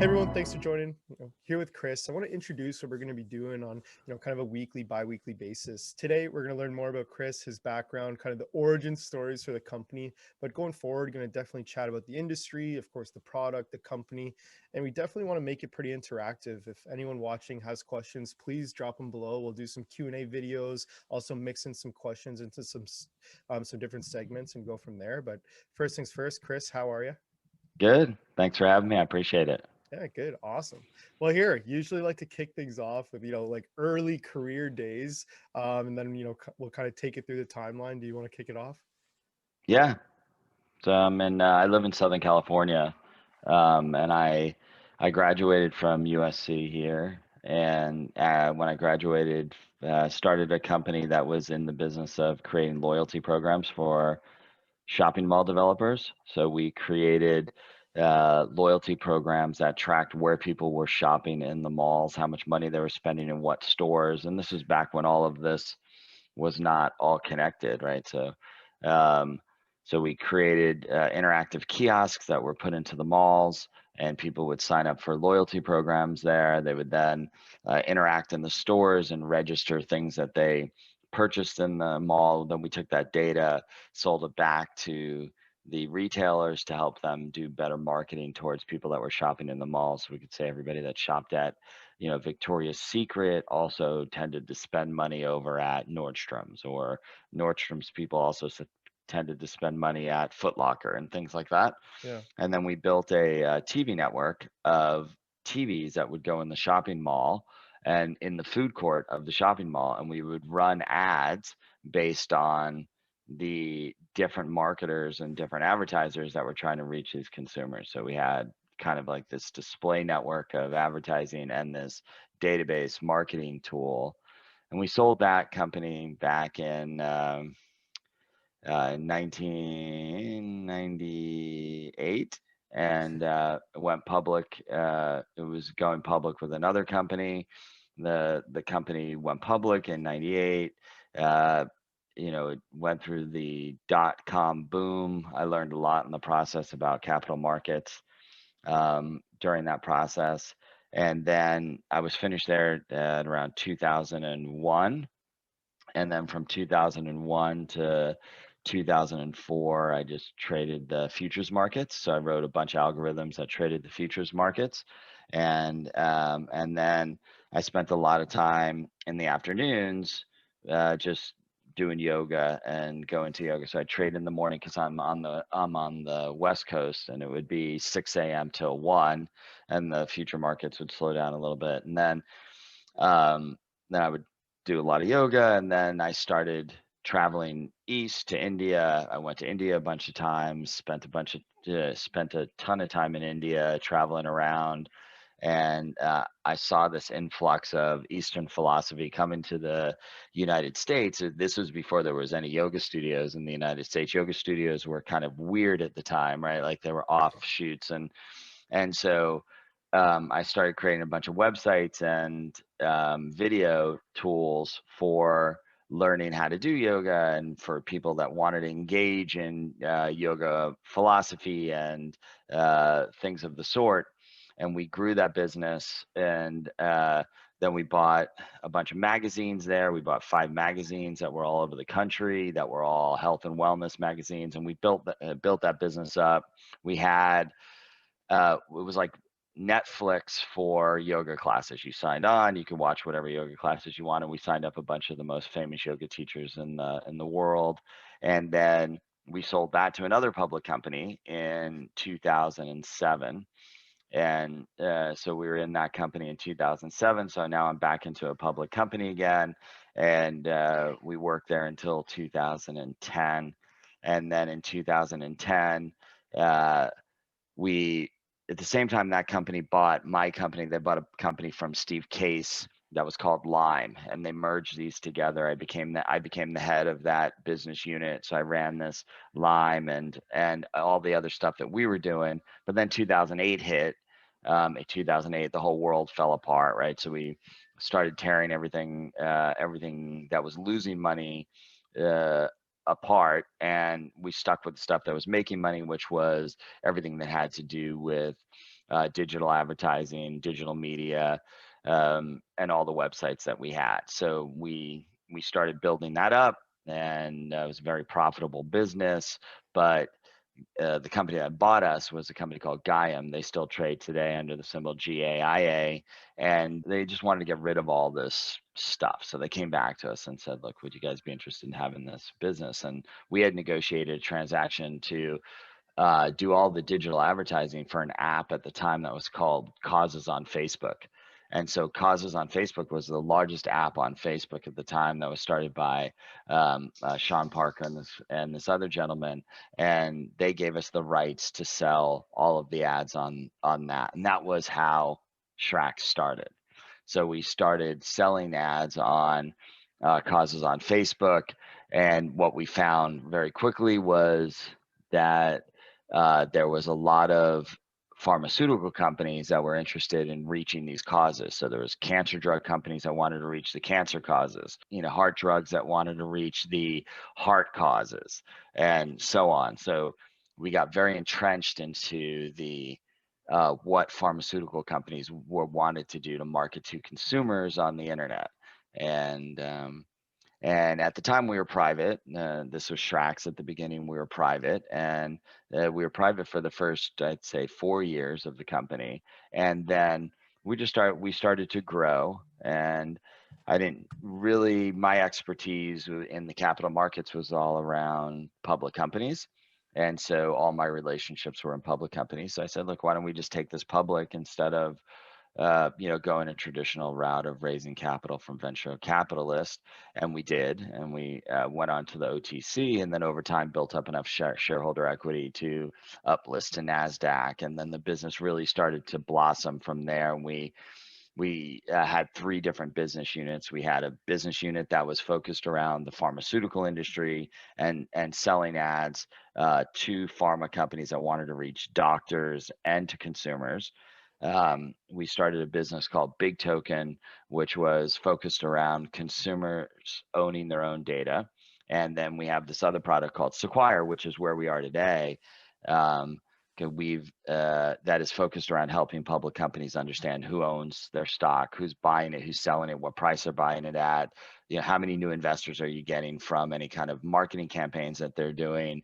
Hey everyone, thanks for joining. Here with Chris. I want to introduce what we're going to be doing on, kind of a weekly, bi-weekly basis. Today, we're going to learn more about Chris, his background, kind of the origin stories for the company. But going forward, going to definitely chat about the industry, of course, the product, the company, and we definitely want to make it pretty interactive. If anyone watching has questions, please drop them below. We'll do some Q&A videos, also mix in some questions into some different segments and go from there. But first things first, Chris, how are you? Good. Thanks for having me. I appreciate it. Yeah, good. Awesome. Well, here, usually like to kick things off with, like early career days. And then, we'll kind of take it through the timeline. Do you want to kick it off? Yeah. So I live in Southern California, and I graduated from USC here, and when I graduated, started a company that was in the business of creating loyalty programs for shopping mall developers. So we created loyalty programs that tracked where people were shopping in the malls, how much money they were spending in what stores, and this was back when all of this was not all connected, right? Um, so we created interactive kiosks that were put into the malls, and people would sign up for loyalty programs there. They would then interact in the stores and register things that they purchased in the mall. Then we took that data, sold it back to the retailers to help them do better marketing towards people that were shopping in the malls. So we could say everybody that shopped at Victoria's Secret also tended to spend money over at Nordstrom's, or Nordstrom's people also tended to spend money at Foot Locker and things like that. Yeah. And then we built a TV network of TVs that would go in the shopping mall and in the food court of the shopping mall, and we would run ads based on the different marketers and different advertisers that were trying to reach these consumers. So we had kind of like this display network of advertising and this database marketing tool. And we sold that company back in 1998, and went public. It was going public with another company. The company went public in 98. It went through the dot-com boom. I learned a lot in the process about capital markets during that process. And then I was finished there at around 2001. And then from 2001 to 2004, I just traded the futures markets. So I wrote a bunch of algorithms that traded the futures markets. And then I spent a lot of time in the afternoons just doing yoga and going to yoga. So I trade in the morning because I'm on the West Coast, and it would be 6 a.m. till 1, and the future markets would slow down a little bit. And then I would do a lot of yoga, and then I started traveling east to India. I went to India a bunch of times, spent a ton of time in India traveling around, and I saw this influx of Eastern philosophy coming to the United States. This was before there was any yoga studios in the United States. Yoga studios were kind of weird at the time, right? Like they were offshoots, and so I started creating a bunch of websites and video tools for learning how to do yoga, and for people that wanted to engage in yoga philosophy and things of the sort. And we grew that business, and then we bought a bunch of magazines there. We bought 5 magazines that were all over the country, that were all health and wellness magazines, and we built that business up. We had it was like Netflix for yoga classes. You signed on, you could watch whatever yoga classes you wanted. We signed up a bunch of the most famous yoga teachers in the world, and then we sold that to another public company in 2007. And so we were in that company in 2007. So now I'm back into a public company again, and we worked there until 2010. And then in 2010, we at the same time that company bought my company. They bought a company from Steve Case that was called Lime, and they merged these together. I became the head of that business unit. So I ran this Lime and all the other stuff that we were doing. But then 2008 hit. In 2008, the whole world fell apart, right? So we started tearing everything that was losing money apart, and we stuck with the stuff that was making money, which was everything that had to do with digital advertising, digital media, and all the websites that we had. So we started building that up, and it was a very profitable business. But the company that bought us was a company called Gaiam. They still trade today under the symbol GAIA, and they just wanted to get rid of all this stuff. So they came back to us and said, "Look, would you guys be interested in having this business?" And we had negotiated a transaction to do all the digital advertising for an app at the time that was called Causes on Facebook. And so Causes on Facebook was the largest app on Facebook at the time, that was started by Sean Parker and this other gentleman, and they gave us the rights to sell all of the ads on that, and that was how SRAX started. So we started selling ads on Causes on Facebook, and what we found very quickly was that there was a lot of pharmaceutical companies that were interested in reaching these causes. So there was cancer drug companies that wanted to reach the cancer causes, heart drugs that wanted to reach the heart causes, and so on. So we got very entrenched into the what pharmaceutical companies were wanted to do to market to consumers on the internet. And at the time we were private. This was SRAX at the beginning. We were private, and we were private for the first, I'd say, 4 years of the company. And then we started to grow. And I didn't really, my expertise in the capital markets was all around public companies. And so all my relationships were in public companies. So I said, look, why don't we just take this public instead of going a traditional route of raising capital from venture capitalists. And we did, and we went on to the OTC, and then over time built up enough shareholder equity to uplist to NASDAQ. And then the business really started to blossom from there. And we had three different business units. We had a business unit that was focused around the pharmaceutical industry and selling ads to pharma companies that wanted to reach doctors and to consumers. We started a business called BIGtoken, which was focused around consumers owning their own data. And then we have this other product called Sequire, which is where we are today. Um, that is focused around helping public companies understand who owns their stock, who's buying it, who's selling it, what price they're buying it at, how many new investors are you getting from any kind of marketing campaigns that they're doing.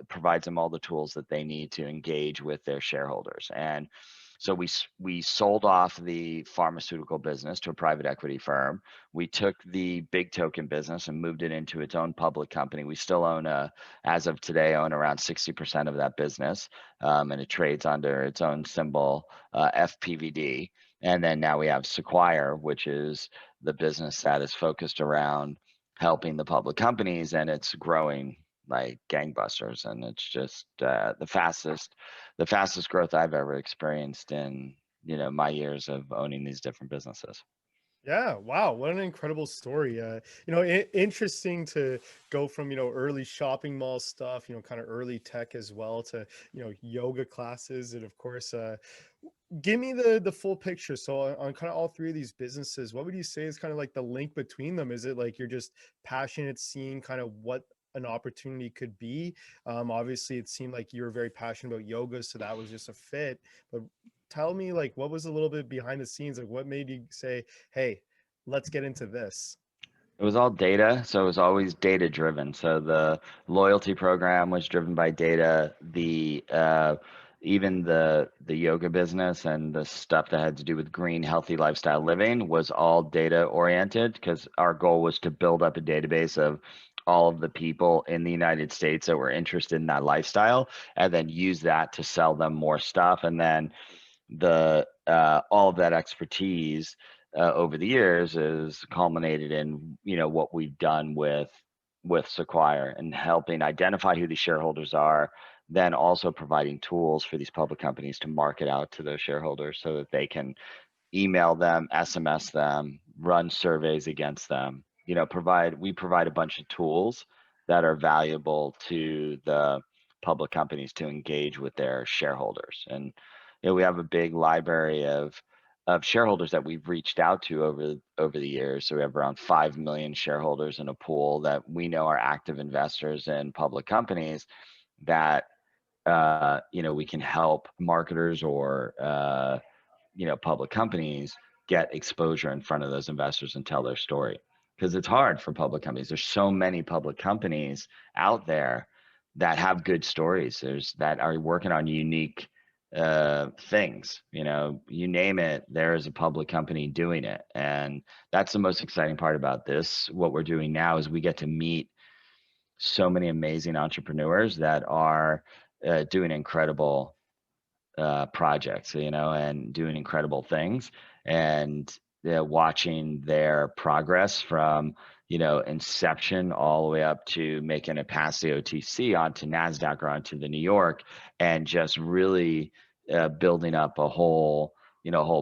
Provides them all the tools that they need to engage with their shareholders. And so we sold off the pharmaceutical business to a private equity firm. We took the BIGtoken business and moved it into its own public company. We still as of today, own around 60% of that business, and it trades under its own symbol, FPVD. And then now we have Sequire, which is the business that is focused around helping the public companies, and it's growing like gangbusters. And it's just the fastest growth I've ever experienced in my years of owning these different businesses. Yeah, wow, what an incredible story. Interesting to go from, early shopping mall stuff, kind of early tech as well to, yoga classes and of course give me the full picture. So on kind of all three of these businesses, what would you say is kind of like the link between them? Is it like you're just passionate seeing kind of what an opportunity could be? Obviously it seemed like you were very passionate about yoga, so that was just a fit. But tell me, like, what was a little bit behind the scenes? Like, what made you say, "Hey, let's get into this"? It was all data, so it was always data driven. So the loyalty program was driven by data. The even the yoga business and the stuff that had to do with green, healthy lifestyle living was all data oriented, because our goal was to build up a database of all of the people in the United States that were interested in that lifestyle, and then use that to sell them more stuff. And then the all of that expertise over the years is culminated in what we've done with Sequire, and helping identify who the shareholders are, then also providing tools for these public companies to market out to those shareholders so that they can email them, SMS them, run surveys against them. We provide a bunch of tools that are valuable to the public companies to engage with their shareholders. And we have a big library of shareholders that we've reached out to over the years. So we have around 5 million shareholders in a pool that we know are active investors in public companies, that we can help marketers or public companies get exposure in front of those investors and tell their story. Because it's hard for public companies. There's so many public companies out there that have good stories. There's that are working on unique things. You name it, there is a public company doing it, and that's the most exciting part about this. What we're doing now is we get to meet so many amazing entrepreneurs that are doing incredible projects, and doing incredible things, and watching their progress from, inception all the way up to making it past the OTC onto NASDAQ or onto the New York, and just really building up a whole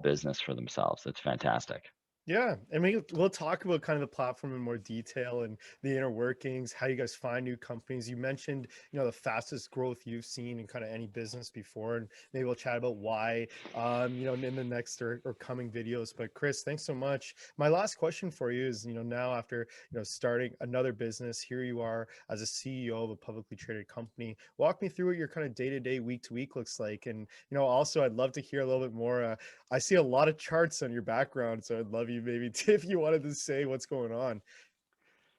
business for themselves. It's fantastic. Yeah, and we'll talk about kind of the platform in more detail and the inner workings, how you guys find new companies. You mentioned, the fastest growth you've seen in kind of any business before, and maybe we'll chat about why, in the next or coming videos. But Chris, thanks so much. My last question for you is, now after, starting another business, here you are as a CEO of a publicly traded company. Walk me through what your kind of day-to-day, week-to-week looks like. And, also I'd love to hear a little bit more. I see a lot of charts on your background, so I'd love you maybe if you wanted to say what's going on.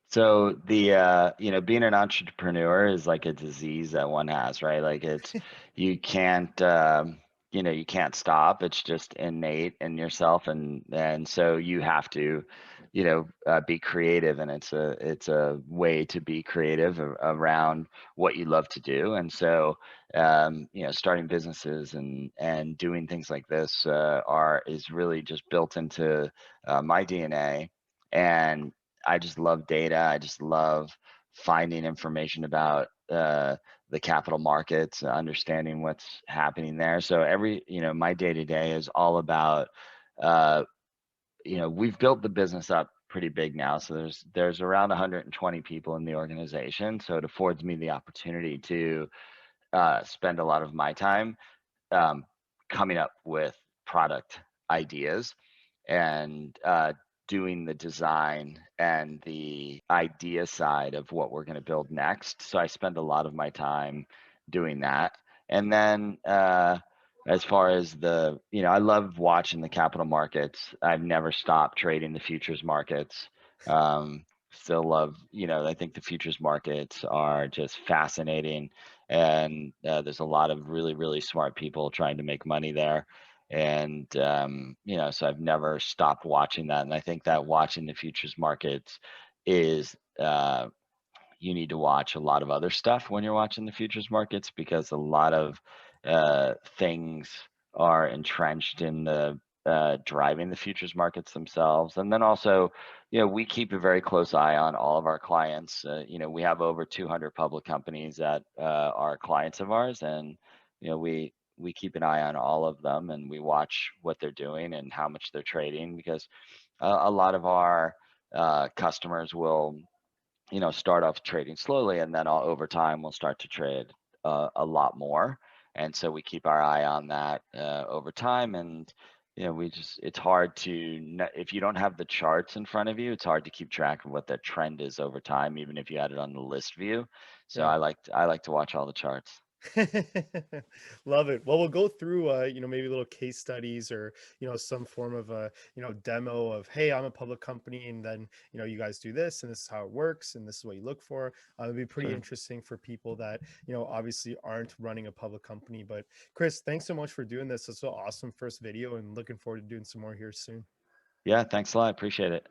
So being an entrepreneur is like a disease that one has, right? Like you can't, you can't stop. It's just innate in yourself, and so you have to, be creative, and it's a way to be creative around what you love to do. And so, starting businesses and doing things like this is really just built into my DNA. And I just love data. I just love finding information about the capital markets, understanding what's happening there. So my day to day is all about, we've built the business up pretty big now. So there's around 120 people in the organization. So it affords me the opportunity to spend a lot of my time um, coming up with product ideas and doing the design and the idea side of what we're going to build next. So I spend a lot of my time doing that. And then as far as I love watching the capital markets. I've never stopped trading the futures markets. Still love, I think the futures markets are just fascinating. And there's a lot of really, really smart people trying to make money there. And so I've never stopped watching that. And I think that watching the futures markets is you need to watch a lot of other stuff when you're watching the futures markets, because a lot of things are entrenched in the driving the futures markets themselves. And then also, we keep a very close eye on all of our clients. We have over 200 public companies that are clients of ours, and we keep an eye on all of them, and we watch what they're doing and how much they're trading, because a lot of our customers will start off trading slowly, and then over time we'll start to trade a lot more. And so we keep our eye on that over time. And it's hard to, if you don't have the charts in front of you, it's hard to keep track of what that trend is over time, even if you had it on the list view. So Yeah. I like to watch all the charts. Love it. Well, we'll go through, maybe little case studies or, some form of a, demo of, hey, I'm a public company, and then, you guys do this, and this is how it works, and this is what you look for. It'd be pretty Sure. interesting for people that, obviously aren't running a public company. But Chris, thanks so much for doing this. It's so awesome first video, and looking forward to doing some more here soon. Yeah, thanks a lot. Appreciate it.